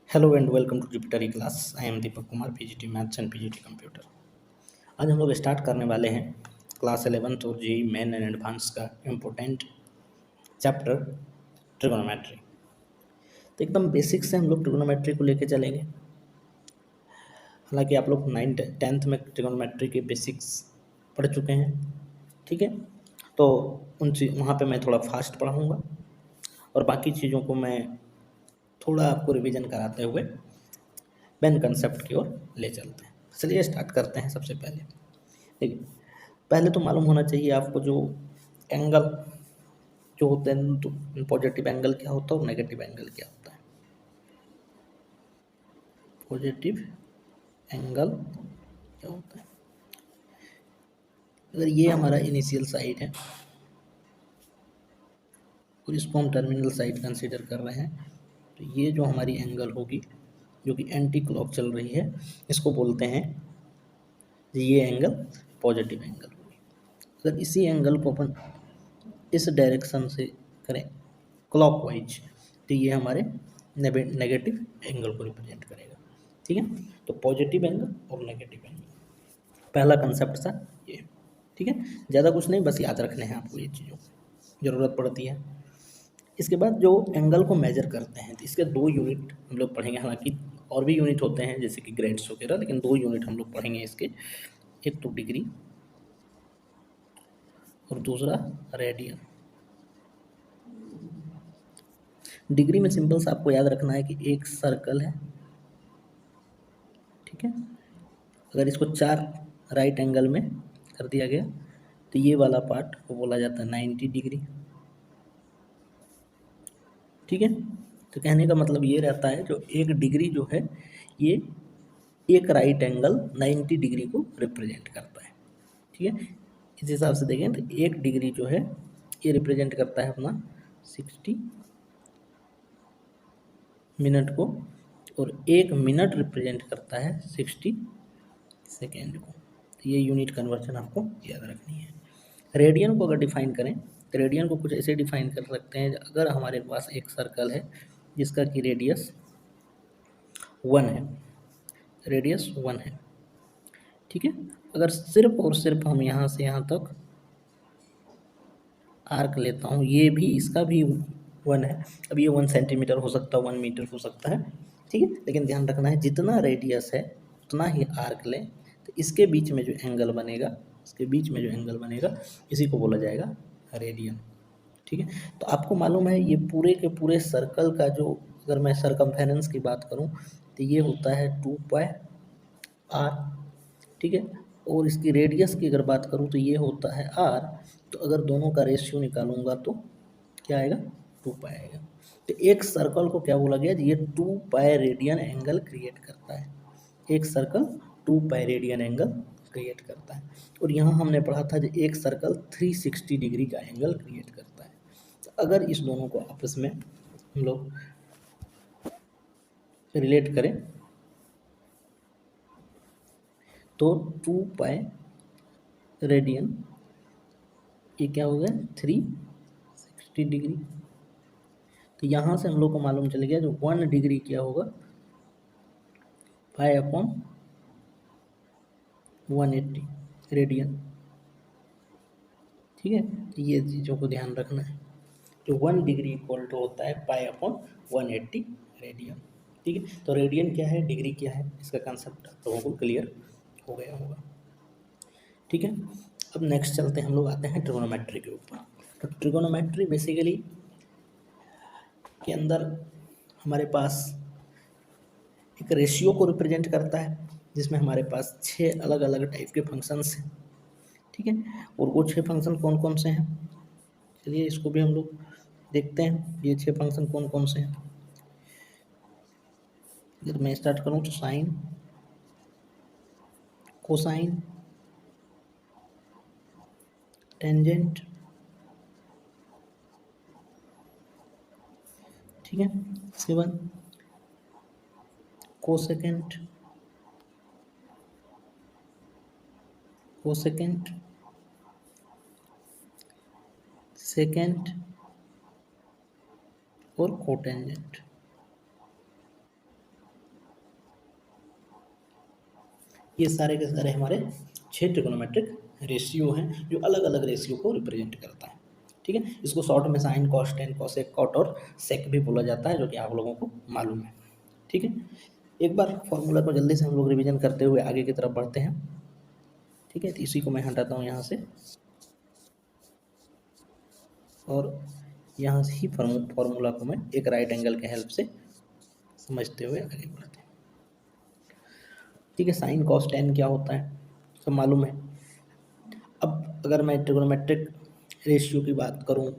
Hello and welcome to Jupiter class. I am Deepak Kumar, PGT maths and PGT computer. आज हम लोग start करने वाले हैं क्लास 11th और जेई मेन एंड एडवांस का इम्पोर्टेंट चैप्टर ट्रिगोनोमेट्री। तो एकदम बेसिक से हम लोग ट्रिगोनोमेट्री को लेके चलेंगे। हालांकि आप लोग 9th 10th में ट्रिगोनोमेट्री के बेसिक्स पढ़ चुके हैं, ठीक है। तो उन वहाँ पे मैं थोड़ा फास्ट पढ़ाऊँगा और बाकी चीज़ों को मैं थोड़ा आपको रिवीजन कराते हुए मेन कंसेप्ट की ओर ले चलते हैं। चलिए स्टार्ट करते हैं। सबसे पहले देखिए, पहले तो मालूम होना चाहिए आपको जो एंगल जो होते हैं, तो पॉजिटिव एंगल क्या होता है और नेगेटिव एंगल क्या होता है। पॉजिटिव एंगल क्या होता है, अगर ये हमारा इनिशियल साइड है और इसको हम टर्मिनल साइड कंसीडर कर रहे हैं, तो ये जो हमारी एंगल होगी जो कि एंटी क्लॉक चल रही है, इसको बोलते हैं, ये एंगल पॉजिटिव एंगल होगी। अगर इसी एंगल को अपन इस डायरेक्शन से करें क्लॉकवाइज, तो ये हमारे नेगेटिव एंगल को रिप्रेजेंट करेगा, ठीक है। तो पॉजिटिव एंगल और नेगेटिव एंगल, पहला कंसेप्ट था ये, ठीक है। ज़्यादा कुछ नहीं, बस याद रखने हैं आपको, ये चीज़ों की ज़रूरत पड़ती है। इसके बाद जो एंगल को मेजर करते हैं, तो इसके दो यूनिट हम लोग पढ़ेंगे। हालांकि और भी यूनिट होते हैं जैसे कि ग्रेड्स वगैरह, लेकिन दो यूनिट हम लोग पढ़ेंगे इसके। एक तो डिग्री और दूसरा रेडियन। डिग्री में सिंपल सा आपको याद रखना है कि एक सर्कल है, ठीक है। अगर इसको 4 राइट एंगल में कर दिया गया, तो ये वाला पार्ट को बोला जाता है 90 डिग्री, ठीक है। तो कहने का मतलब ये रहता है, जो एक डिग्री जो है, ये एक राइट एंगल 90 डिग्री को रिप्रेजेंट करता है, ठीक है। इस हिसाब से देखें तो एक डिग्री जो है ये रिप्रेजेंट करता है अपना 60 मिनट को, और एक मिनट रिप्रेजेंट करता है 60 सेकेंड को। तो ये यूनिट कन्वर्जन आपको याद रखनी है। रेडियन को अगर डिफाइन करें, तो रेडियन को कुछ ऐसे डिफाइन कर सकते हैं, अगर हमारे पास एक सर्कल है जिसका कि रेडियस 1 है, रेडियस 1 है, ठीक है। अगर सिर्फ और सिर्फ हम यहाँ से यहाँ तक आर्क लेता हूँ, ये भी, इसका भी 1 है। अब ये 1 सेंटीमीटर हो सकता है, 1 मीटर हो सकता है, ठीक है। लेकिन ध्यान रखना है, जितना रेडियस है उतना ही आर्क लें, तो इसके बीच में जो एंगल बनेगा, इसके बीच में जो एंगल बनेगा, इसी को बोला जाएगा रेडियन, ठीक है। तो आपको मालूम है ये पूरे के पूरे सर्कल का जो, अगर मैं सरकमफेरेंस की बात करूँ, तो ये होता है 2πr, ठीक है। और इसकी रेडियस की अगर बात करूँ तो ये होता है r। तो अगर दोनों का रेशियो निकालूंगा तो क्या आएगा, 2π आएगा। तो एक सर्कल को क्या बोला गया, ये 2π रेडियन एंगल क्रिएट करता है। एक सर्कल 2π रेडियन एंगल क्रिएट करता है। और यहाँ हमने पढ़ा था कि एक सर्कल 360 डिग्री का एंगल क्रिएट करता है। तो अगर इस दोनों को आपस में हम लोग रिलेट करें, तो 2π रेडियन, ये क्या हो गया, 360 डिग्री। तो यहाँ से हम लोग को मालूम चल गया जो 1 डिग्री क्या होगा, पाई अपॉन 180 रेडियन, ठीक है। तो ये चीज़ों को ध्यान रखना है, जो 1 डिग्री इक्वल टू होता है पाई अपॉन 180 रेडियन, ठीक है। तो रेडियन क्या है, डिग्री क्या है, इसका कंसेप्ट लोगों को क्लियर हो गया होगा, ठीक है। अब नेक्स्ट चलते हैं, हम लोग आते हैं ट्रिगोनोमेट्री के ऊपर। तो ट्रिगोनोमेट्री बेसिकली के अंदर हमारे पास एक रेशियो को रिप्रेजेंट करता है, जिसमें हमारे पास 6 अलग अलग टाइप के फंक्शंस हैं, ठीक है। और वो 6 फंक्शन कौन कौन से हैं, चलिए इसको भी हम लोग देखते हैं, ये 6 फंक्शन कौन कौन से हैं। अगर मैं स्टार्ट करूँ तो साइन, कोसाइन, टेंजेंट, ठीक है। इसके बाद कोसेकेंट, कोसेकेंट, सेकेंट और कोटेंजेंट, ये सारे के सारे हमारे 6 ट्रिग्नोमेट्रिक रेशियो हैं जो अलग अलग रेशियो को रिप्रेजेंट करता है। ठीक है, इसको शॉर्ट में sine, cos, tan, cosec, cot और सेक भी बोला जाता है, जो कि आप लोगों को मालूम है। ठीक है, एक बार फॉर्मूला को जल्दी से हम लोग रिवीजन करते हुए आगे की तरफ बढ़ते हैं। ठीक है, तो इसी को मैं हटाता हूँ यहाँ से और यहाँ से ही फॉर्मूला को मैं एक राइट एंगल के हेल्प से समझते हुए आगे बढ़ते हैं। ठीक है, साइन कॉस टेन क्या होता है सब मालूम है। अब अगर मैं ट्रिग्नोमेट्रिक रेशियो की बात करूँ,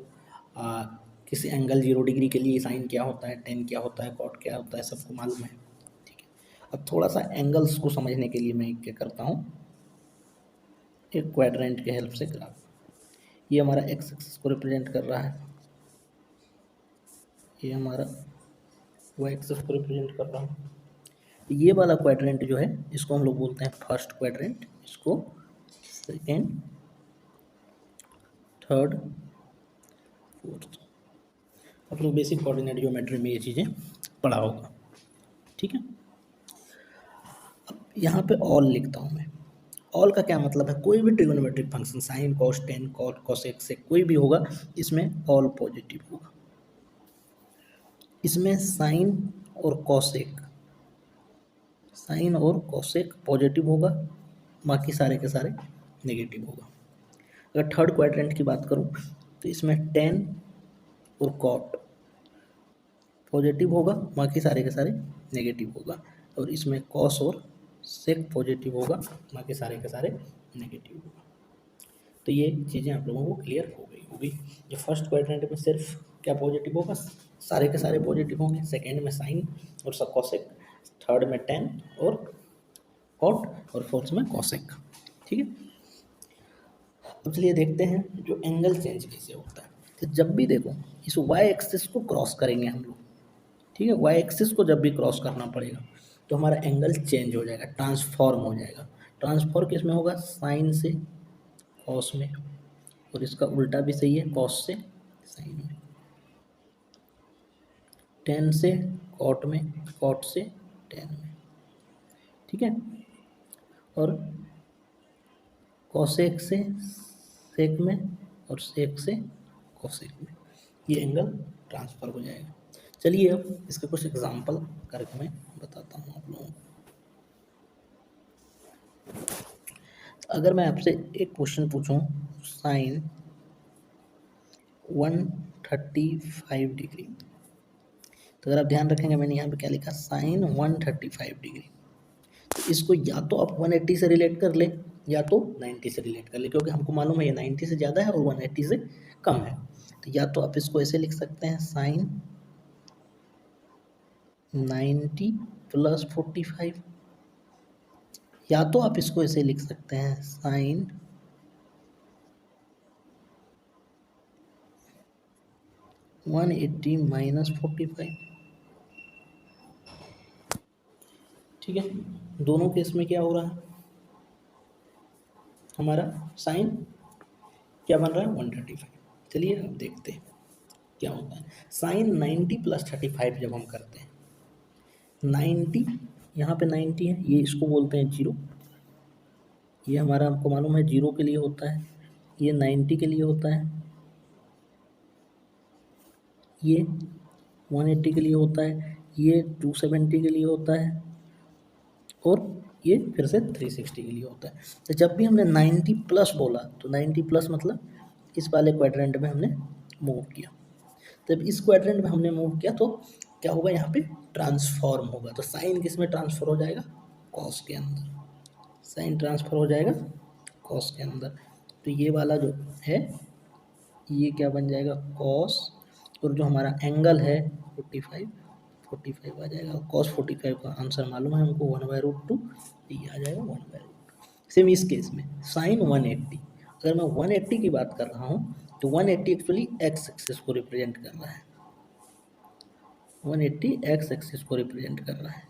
किसी एंगल 0 डिग्री के लिए साइन क्या होता है, टेन क्या होता है, कॉट क्या होता है, सबको मालूम है। ठीक है, अब थोड़ा सा एंगल्स को समझने के लिए मैं क्या करता हूँ, एक क्वाड्रेंट के हेल्प से ग्राफ, ये हमारा एक्स एक्सिस को रिप्रेजेंट कर रहा है, ये हमारा वाई एक्सिस को रिप्रेजेंट कर रहा है। ये वाला क्वाड्रेंट जो है इसको हम लोग बोलते हैं फर्स्ट क्वाड्रेंट, इसको सेकेंड, थर्ड, फोर्थ। आप लोग बेसिक कोऑर्डिनेट ज्योमेट्री में ये चीज़ें पढ़ा होगा। ठीक है, अब यहाँ पे ऑल लिखता हूँ मैं। ऑल का क्या मतलब है, कोई भी trigonometric function sine cos tan cot cosec से कोई भी होगा, इसमें ऑल पॉजिटिव होगा। इसमें साइन और कोसेक पॉजिटिव होगा, बाकी सारे के सारे नेगेटिव होगा। अगर थर्ड क्वाड्रेंट की बात करूँ तो इसमें टेन और कॉट पॉजिटिव होगा, बाकी सारे के सारे नेगेटिव होगा। और इसमें कॉस और सेक पॉजिटिव होगा, बाकी सारे के सारे नेगेटिव होगा। तो ये चीज़ें आप लोगों को क्लियर हो गई होगी। जो फर्स्ट क्वाड्रेंट में सिर्फ क्या पॉजिटिव होगा, सारे के सारे पॉजिटिव होंगे। सेकेंड में साइन और सब कॉसेक, थर्ड में टेन और कॉट और फोर्थ में कॉसेक। ठीक है, अब चलिए देखते हैं जो एंगल चेंज कैसे होता है। तो जब भी देखो इस वाई एक्सिस को क्रॉस करेंगे हम लोग, ठीक है, वाई एक्सिस को जब भी क्रॉस करना पड़ेगा तो हमारा एंगल चेंज हो जाएगा, ट्रांसफॉर्म हो जाएगा। ट्रांसफॉर्म किस में होगा, साइन से कॉस में, और इसका उल्टा भी सही है, कॉस से साइन में, टेन से कॉट में, कॉट से टेन में। ठीक है, और कॉसेक से सेक में और सेक से कोसेक में, ये एंगल ट्रांसफर हो जाएगा। चलिए अब इसके कुछ एग्जांपल करके मैं बताता हूँ आप लोगों को। अगर मैं आपसे एक क्वेश्चन पूछूं, साइन 135 डिग्री, तो अगर आप ध्यान रखेंगे मैंने यहाँ पे क्या लिखा, साइन 135 डिग्री। तो इसको या तो आप 180 से रिलेट कर ले या तो 90 से रिलेट कर ले, क्योंकि हमको मालूम है ये 90 से ज़्यादा है और 180 से कम है। तो या तो आप इसको ऐसे लिख सकते हैं, साइन 90 प्लस 45, या तो आप इसको ऐसे लिख सकते हैं, साइन 180 माइनस 45। ठीक है, दोनों केस में क्या हो रहा है, हमारा साइन क्या बन रहा है, 135। चलिए अब देखते हैं क्या होता है। साइन 90 प्लस 35 जब हम करते हैं, 90 यहाँ पे 90 है, ये इसको बोलते हैं जीरो, ये हमारा हमको मालूम है जीरो के लिए होता है, ये 90 के लिए होता है, ये 180 के लिए होता है, ये 270 के लिए होता है, और ये फिर से 360 के लिए होता है। तो जब भी हमने 90 प्लस बोला तो 90 प्लस मतलब इस वाले क्वाड्रेंट में हमने मूव किया। जब इस क्वाड्रेंट में हमने मूव किया तो क्या होगा, यहाँ पे ट्रांसफॉर्म होगा। तो साइन किस में ट्रांसफर हो जाएगा, कॉस के अंदर, साइन ट्रांसफर हो जाएगा कॉस के अंदर। तो ये वाला जो है ये क्या बन जाएगा, कॉस, और जो हमारा एंगल है 45 आ जाएगा। कॉस 45 का आंसर मालूम है हमको, 1/√2, ये आ जाएगा 1/√2। सेम इस केस में साइन 180, अगर मैं 180 की बात कर रहा हूँ तो 180 एक्चुअली एक्स एक्सिस को रिप्रेजेंट कर रहा है, 180 एक्स एक्सिस को रिप्रेजेंट कर रहा है।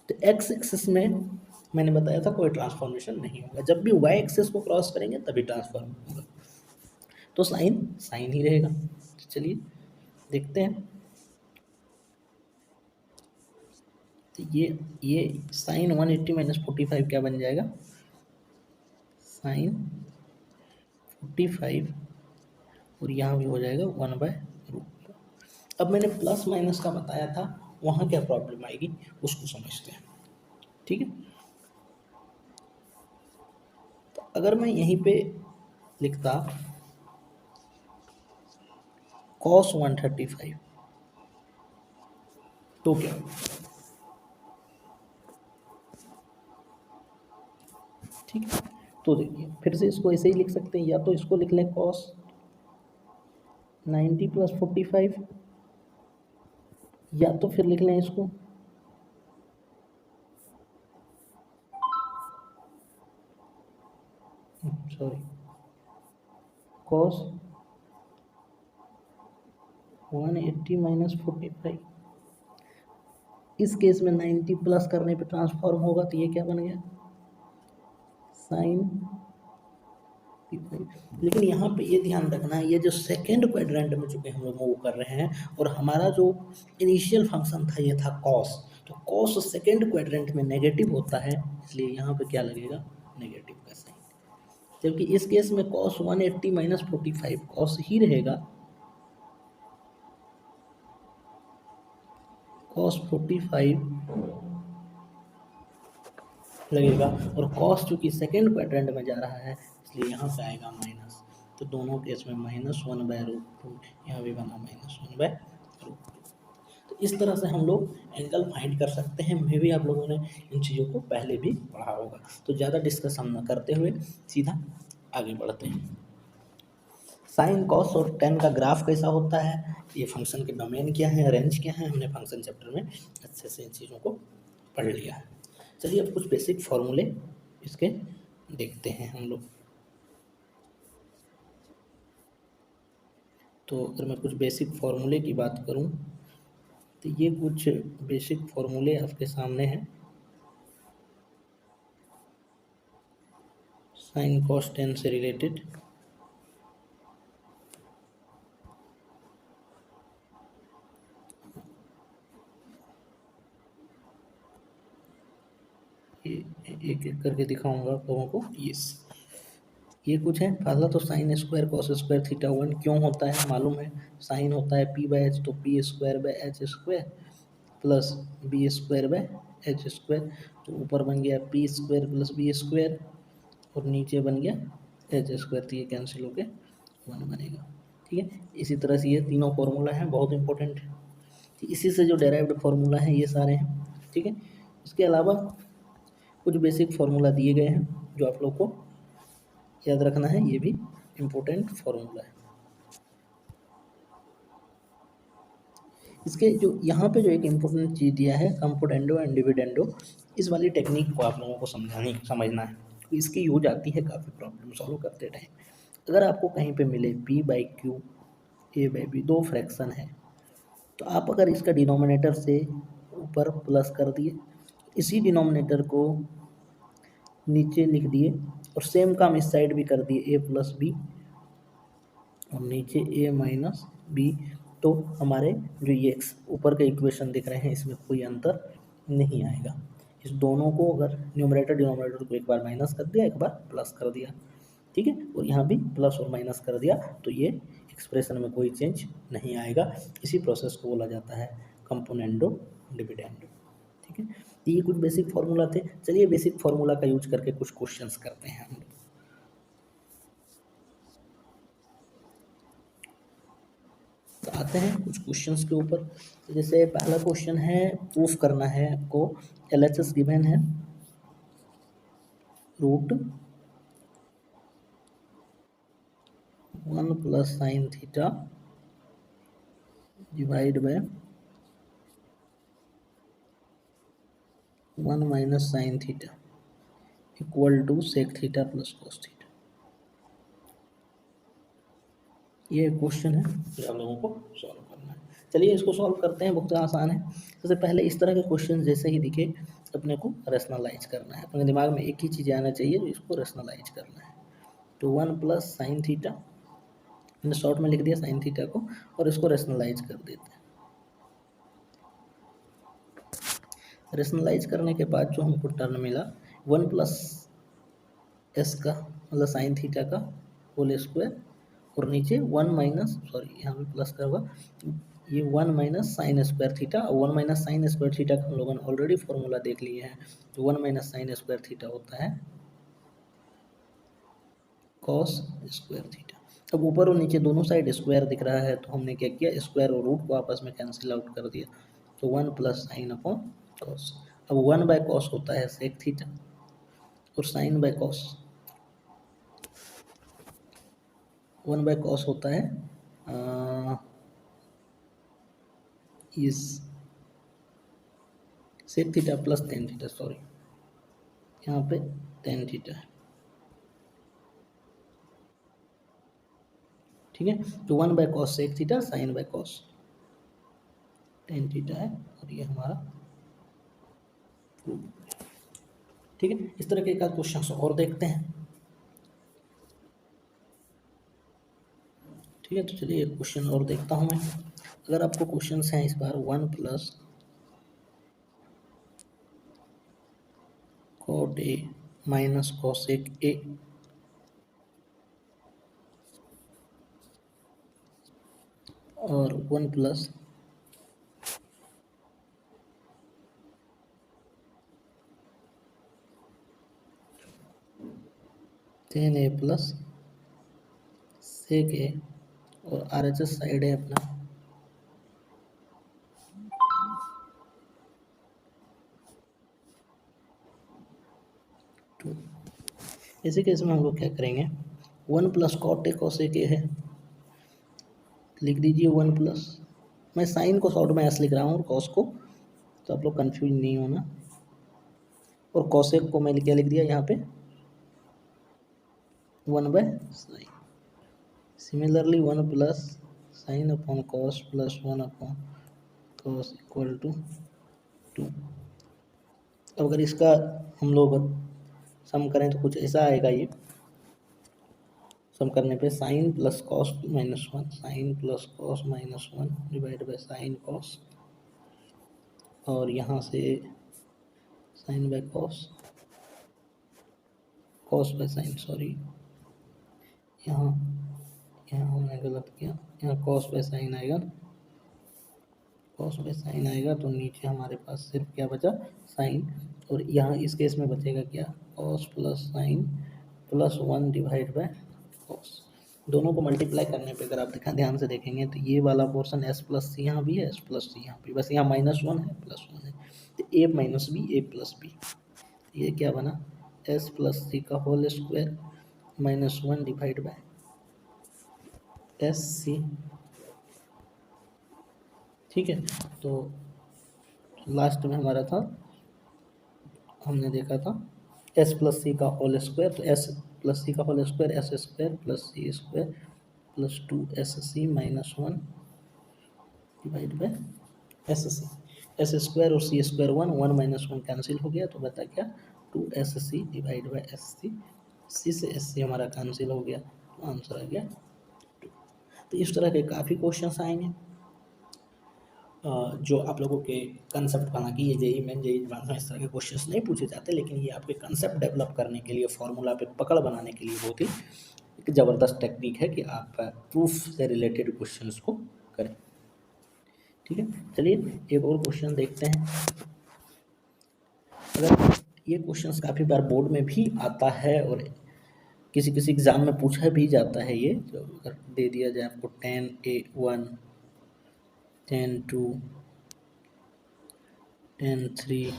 तो एक्स एक्सिस में मैंने बताया था कोई ट्रांसफॉर्मेशन नहीं होगा, जब भी वाई एक्सिस को क्रॉस करेंगे तभी ट्रांसफॉर्म होगा, तो साइन साइन ही रहेगा। चलिए देखते हैं। तो ये साइन 180 माइनस 45 क्या बन जाएगा, साइन 45, और यहाँ भी हो जाएगा 1/√। अब मैंने प्लस माइनस का बताया था, वहाँ क्या प्रॉब्लम आएगी उसको समझते हैं। ठीक है, तो अगर मैं यहीं पे लिखता cos 135 तो क्या, ठीक है, तो देखिए फिर से इसको ऐसे ही लिख सकते हैं, या तो इसको लिख लें cos 90 प्लस 45, या तो फिर लिख लें इसको सॉरी cos 180 माइनस 45। इस केस में 90 प्लस करने पे ट्रांसफॉर्म होगा, तो ये क्या बन गया, साइन 55। लेकिन यहाँ पे ये ध्यान रखना है, ये जो सेकेंड क्वाड्रेंट में चूंकि हम लोग मूव कर रहे हैं, और हमारा जो इनिशियल फंक्शन था ये था कॉस, तो कॉस सेकेंड क्वाड्रेंट में नेगेटिव होता है, इसलिए यहाँ पे क्या लगेगा, नेगेटिव का साइन। जबकि इस केस में कॉस 180 माइनस 45 कॉस ही रहेगा, कॉस 45 लगेगा, और कॉस चूंकि सेकेंड क्वाड्रेंट में जा रहा है इसलिए यहाँ पे आएगा माइनस। तो दोनों केस में -1/√2, यहाँ भी बना -1/√2। तो इस तरह से हम लोग एंगल फाइंड कर सकते हैं। मे भी आप लोगों ने इन चीज़ों को पहले भी पढ़ा होगा, तो ज़्यादा डिस्कस हम न करते हुए सीधा आगे बढ़ते हैं। साइन कॉस और टेन का ग्राफ कैसा होता है, ये फंक्शन के डोमेन क्या है, रेंज क्या है, हमने फंक्शन चैप्टर में अच्छे से इन चीज़ों को पढ़ लिया है। चलिए अब कुछ बेसिक फॉर्मूले इसके देखते हैं हम लोग। तो अगर मैं कुछ बेसिक फॉर्मूले की बात करूं, तो ये कुछ बेसिक फॉर्मूले आपके सामने हैं। साइन कॉस टेन से रिलेटेड एक एक करके दिखाऊंगा आप लोगों को। ये कुछ है। पहला तो sine square cos square theta 1 क्यों होता है, मालूम है, साइन होता है p/h, तो p square by H square plus B square by H square, तो ऊपर बन गया P square plus B square, और नीचे बन गया एच स्क्वायर, तो ये कैंसिल होके 1 बनेगा। ठीक है, इसी तरह से ये तीनों फॉर्मूला हैं, बहुत इंपॉर्टेंट है। इसी से जो डेराइव्ड फार्मूला हैं ये सारे हैं। ठीक है, इसके अलावा कुछ बेसिक फार्मूला दिए गए हैं जो आप लोग को याद रखना है, ये भी इम्पोर्टेंट फार्मूला है। इसके जो यहाँ पे जो एक इम्पोर्टेंट चीज़ दिया है, कंपोनेंडो एंड डिविडेंडो, इस वाली टेक्निक को आप लोगों को समझना है, तो इसकी यूज आती है काफ़ी प्रॉब्लम सॉल्व करते टाइम। अगर आपको कहीं पे मिले p/q a/b दो फ्रैक्शन है, तो आप अगर इसका डिनोमिनेटर से ऊपर प्लस कर दिए, इसी डिनोमिनेटर को नीचे लिख दिए, और सेम काम इस साइड भी कर दिए a प्लस बी, और नीचे a माइनस बी, तो हमारे जो ये ऊपर के इक्वेशन दिख रहे हैं इसमें कोई अंतर नहीं आएगा। इस दोनों को अगर न्यूमरेटर डिनोमिनेटर को एक बार माइनस कर दिया, एक बार प्लस कर दिया, ठीक है, और यहाँ भी प्लस और माइनस कर दिया, तो ये एक्सप्रेशन में कोई चेंज नहीं आएगा। इसी प्रोसेस को बोला जाता है कंपोनेंडो डिविडेंडो। ठीक है, तो ये कुछ बेसिक फार्मूला थे। चलिए बेसिक फार्मूला का यूज करके कुछ क्वेश्चंस करते हैं हम। तो आते हैं कुछ क्वेश्चंस के ऊपर। तो जैसे पहला क्वेश्चन है, प्रूफ करना है आपको, LHS गिवन है √1 plus sine theta divide by 1 minus sine theta equal to sec theta plus cos theta. ये क्वेश्चन है जो आप लोगों को सॉल्व करना है। चलिए इसको सॉल्व करते हैं, बहुत आसान है। सबसे पहले इस तरह के क्वेश्चन जैसे ही दिखे अपने को रेशनलाइज करना है, अपने दिमाग में एक ही चीज़ आना चाहिए, जो इसको रेशनलाइज करना है। तो 1 प्लस साइन थीटा, मैंने शॉर्ट में लिख दिया साइन थीटा को, और इसको रेशनलाइज कर देते हैं। रेशनलाइज करने के बाद जो हमको टर्म मिला 1 + s का मतलब साइन थीटा का होल स्क्वायर, और नीचे 1 माइनस, सॉरी यहाँ पे प्लस का होगा, ये 1 माइनस साइन स्क्वायर थीटा, और 1 माइनस साइन स्क्वायर थीटा का हम लोगों ने ऑलरेडी फॉर्मूला देख लिए हैं। तो 1 माइनस साइन स्क्वायर थीटा होता है कॉस स्क्वायर थीटा। अब ऊपर और नीचे दोनों साइड स्क्वायर दिख रहा है, तो हमने क्या किया, स्क्वायर और रूट को आपस में कैंसिल आउट कर दिया, तो 1 + साइन अपॉन कॉस। अब 1/cos होता है सेक थीटा, और साइन बाय कॉस 1/cos होता है इस sec theta plus tan theta, sorry यहाँ पे टेन थीटा है, ठीक है। तो 1/cos sec theta sine by cos tan theta है, और ये हमारा ठीक है। इस तरह के एक आध क्वेश्चन और देखते हैं, ठीक है। तो चलिए एक क्वेश्चन और देखता हूँ मैं। अगर आपको क्वेश्चन हैं इस बार 1 + cot A minus cosec A और 1 + tan A + sec A, और RHS साइड है अपना 2। इसी केस में हम लोग क्या करेंगे, 1 + cot A cosec A है, लिख दीजिए 1 +, मैं साइन को शॉर्ट में ऐसे लिख रहा हूँ और कॉस को, तो आप लोग कंफ्यूज नहीं होना, और कॉसेक को मैं क्या लिख दिया यहाँ पे 1/sin। Similarly 1 + sin upon cos plus 1 upon cos equal to 2। अब अगर इसका हम लोग सम करें तो कुछ ऐसा आएगा, ये सम करने पे sine plus cos -1, sine plus cos -1 divide by sine cos, और यहाँ से sine by cos, cos by sine, sorry यहाँ यहाँ हमने गलत किया, यहाँ कॉस बाय साइन आएगा, कॉस बाय साइन आएगा, तो नीचे हमारे पास सिर्फ क्या बचा, साइन, और यहाँ इस केस में बचेगा क्या, cos plus sign plus 1 divide by cos. दोनों को मल्टीप्लाई करने पे अगर आप ध्यान से देखेंगे तो ये वाला पोर्शन s + c यहाँ भी है, s + c यहाँ भी, बस यहाँ -1 है +1 है, तो a - b a + b, ये क्या बना, s + c का whole square -1 divide by SC, ठीक है। तो लास्ट में हमारा था, हमने देखा था s + c का होल स्क्वायर, तो s + c का whole square s² + c² + 2sc - 1 divide by SC, s² और c² 1 - 1 कैंसिल हो गया, तो बता क्या 2sc divide by SC, c से SC हमारा कैंसिल हो गया, तो आंसर आ गया 2। तो इस तरह के काफ़ी क्वेश्चंस आएंगे जो आप लोगों के कंसेप्ट बना कि ये जेई मेन जेई एडवांस में इस तरह के क्वेश्चंस नहीं पूछे जाते, लेकिन ये आपके कंसेप्ट डेवलप करने के लिए, फॉर्मूला पे पकड़ बनाने के लिए बहुत ही एक ज़बरदस्त टेक्निक है कि आप प्रूफ से रिलेटेड क्वेश्चंस को करें, ठीक है। चलिए एक और क्वेश्चन देखते हैं। अगर ये क्वेश्चंस काफ़ी बार बोर्ड में भी आता है और किसी किसी एग्ज़ाम में पूछा भी जाता है, ये जो अगर दे दिया जाए आपको tan A1 tan 2 tan 3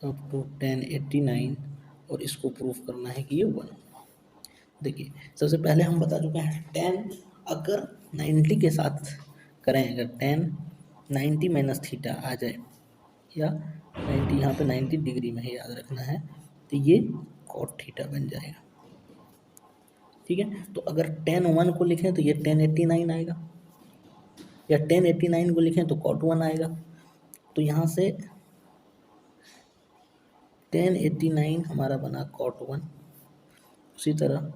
up to 1089, और इसको प्रूफ करना है कि ये 1। देखिए सबसे पहले हम बता चुके हैं 10 अगर 90 के साथ करें, अगर 10 90 माइनस थीटा आ जाए, या 90 यहाँ पे 90 डिग्री में है याद रखना है, तो ये कॉट थीटा बन जाएगा, ठीक है। तो अगर 10 1 को लिखें तो ये 1089 आएगा, या 1089 को लिखें तो कॉट 1 आएगा, तो यहाँ से 1089 हमारा बना कॉट 1, उसी तरह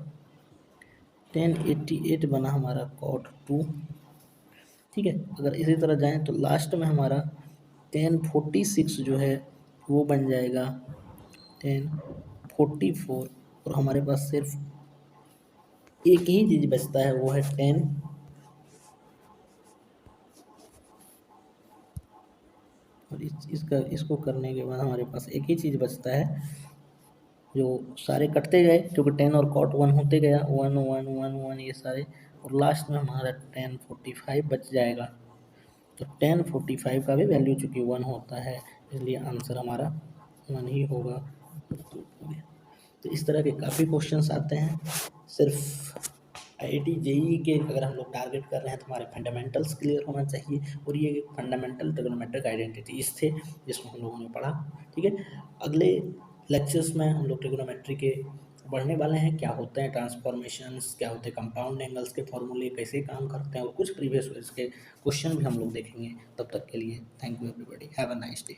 1088 बना हमारा कॉट 2, ठीक है। अगर इसी तरह जाएँ तो लास्ट में हमारा 1046 जो है वो बन जाएगा 1044, और हमारे पास सिर्फ एक ही चीज़ बचता है, वो है 10, और इसको करने के बाद हमारे पास एक ही चीज़ बचता है, जो सारे कटते गए क्योंकि 10 और कॉट 1 होते गया, 1 1 1 1 ये सारे, और लास्ट में हमारा 1045 बच जाएगा। तो 1045 का भी वैल्यू चूँकि 1 होता है, इसलिए आंसर हमारा 1 ही होगा। तो इस तरह के काफ़ी क्वेश्चंस आते हैं। सिर्फ आईआईटी जेईई के अगर हम लोग टारगेट कर रहे हैं तो हमारे फंडामेंटल्स क्लियर होना चाहिए, और ये फंडामेंटल ट्रिग्नोमेट्रिक आइडेंटिटीज थे जिसमें हम लोगों ने पढ़ा। ठीक है, अगले लेक्चर्स में हम लोग ट्रिग्नोमेट्री के बढ़ने वाले हैं, क्या होते हैं ट्रांसफॉर्मेशंस, क्या होते हैं कंपाउंड एंगल्स के फॉर्मूले कैसे काम करते हैं, और कुछ प्रीवियस ईयर्स के क्वेश्चन भी हम लोग देखेंगे। तब तक के लिए thank you everybody, have a nice day.